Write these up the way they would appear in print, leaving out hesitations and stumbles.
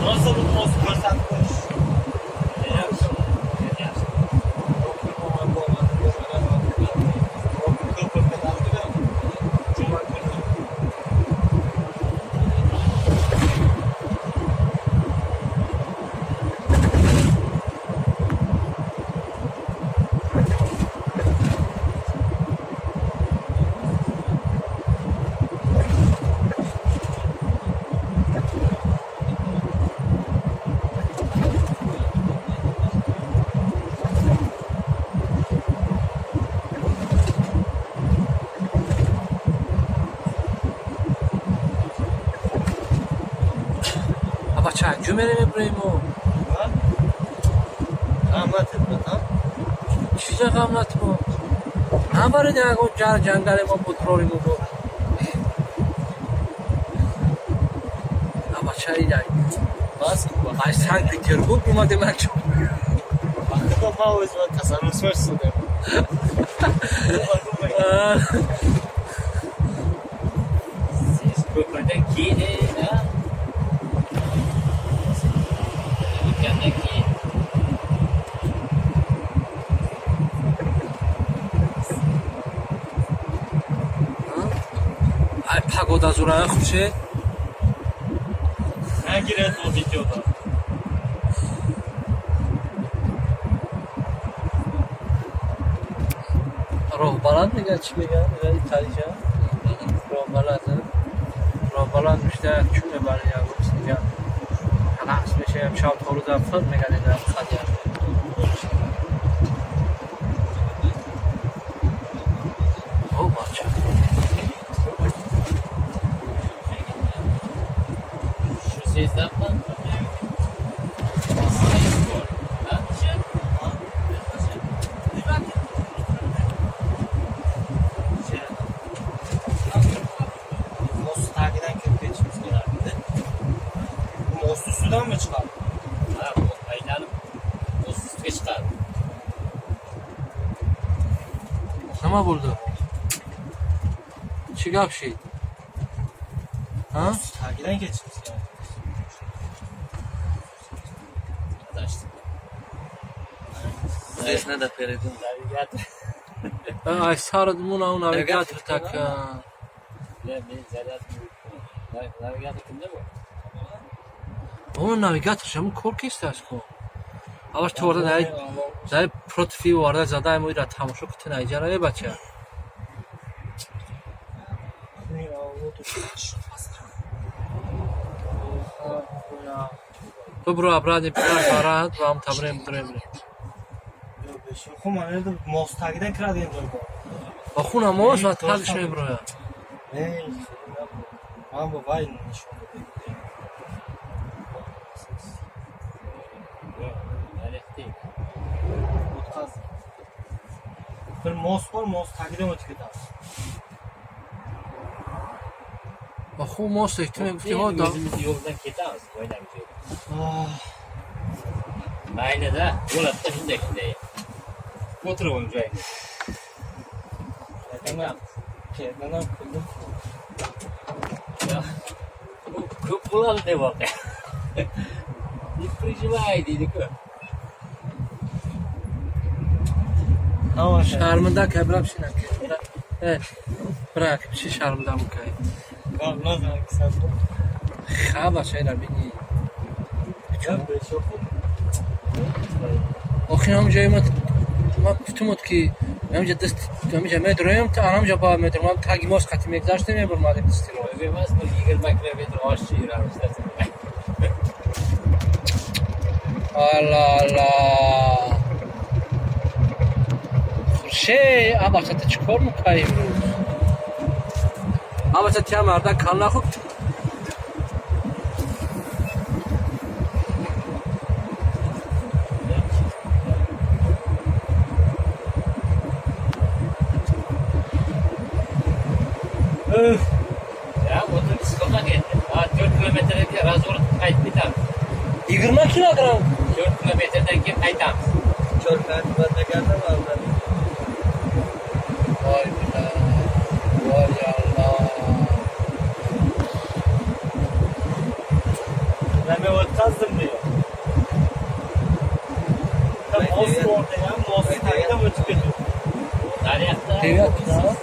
Nasıl bu ko'rsatib Cümle Ibrahimo. Anlatma tamam. Çiçek anlatma. Ne var ya o jangale mo petrol mo bu. Ama çay ya. Bas. Ay Sankt Petersburg mu demek çok. Bakın mağaz var tasarruf versin de. Siz köprüden giydi ha. Ay pagoda zuraya خوشه نگیره تو ویدیودا راه بلند میگه چی میگن ایتالیجا راه بلند میشه چون میبره یا گفت میگن خلاص میشه امشب تا روز افراد میگن این خدیار او بچه Sizden mi? Most takiden köprüye çıkmış genelde. Bu Most üstüden mi çıkar? Ha, aynen. Most üstüne çıkar. Nima bo'ldi? Chigap şey. Ha? Most takiden geçmiş yani. Здесь надо перейти. Ay sarıdımın o navigatör tak. Navigatör kimde bu? Onun navigatör şamı korku istersin ko. Avaş torda dai protifi varda zadai moira tamasho kutun ajara bacha. تو برو ابراد بیار فرات و هم تبریم بریم خب من nerede most takiden kiradı yanında با خونم موز و تلش می برویا ne ben bu vay nişan bir most var most takiden öteki daha با خون موز احتمال گفتی ها دا Özümüz yoldan ketamiz, oynayacağız. Aynen de, yo'latda shunday. O'tirib joyga. Tamam. Kendine kıldım. Ko'p bo'ladi deb voqea. Не переживай deydi-ku. Ama şarmında kebrab şinak bırak bir şey şarmında mı kay ne zaman kısa خابا şeyler beni çok çok آخه همونجایی ما گفتم که همونجا دست همونجا مدریم تا همونجا با مدرم ما تاگی ماس خطی میگذاشتیم یه بر مادم دستی رو Emas bu 20 kilometr oshib yuramiz. Allah Allah şey ama sen çıkar mı kayım ama sen tiyamardan kanla hop Ya otobüs ko'ma ketdi. 4 kilometrga razvorot qaytib ketamiz. 20 kilogram 4 kilometrdan keyin qaytamiz. Çölmen bende var ben. vay be vay Allah Ben bir vodkazdım diyor. Tam most orada ya. Most tagida mı çıkıyor? Daryakta. Devlet ya.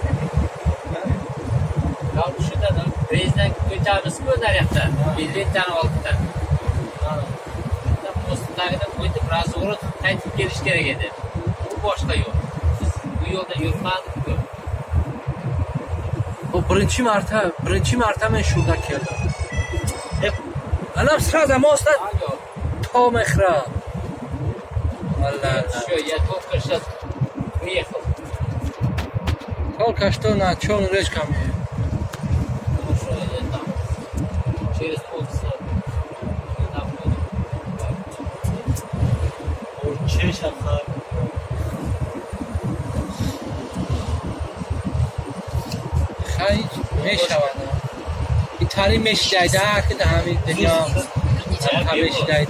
Kal şurada da. Reisden koyacağımız bu daryakta. 50 tane 6 tane. Postlarına koydum. Razı olup kayıtıp geliş gerek edi. Bu boşta yok. Biz bu yolda yürümadık yok. O birinchi marta men shurda keldim. Hep Anam sразу mostdan Alo. to Mehra. Vallahi. Все, я только сейчас приехал. Только что на черной речками. Хорошо, я там. Через полчаса. Там буду. o çeş akar. خیلی میشود اینطوری میشیده که در همین دنیا میشیده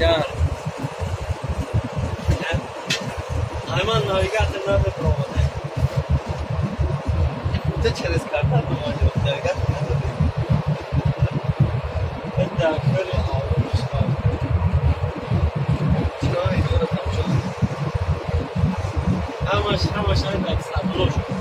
Hayvan navigatorlarda provada. Burada çerez kartlar mı var? Navigator nerede? Ben de böyle almışlar. Çıkamaydı orada tam çok. Ama aşağı da kısa. Dur.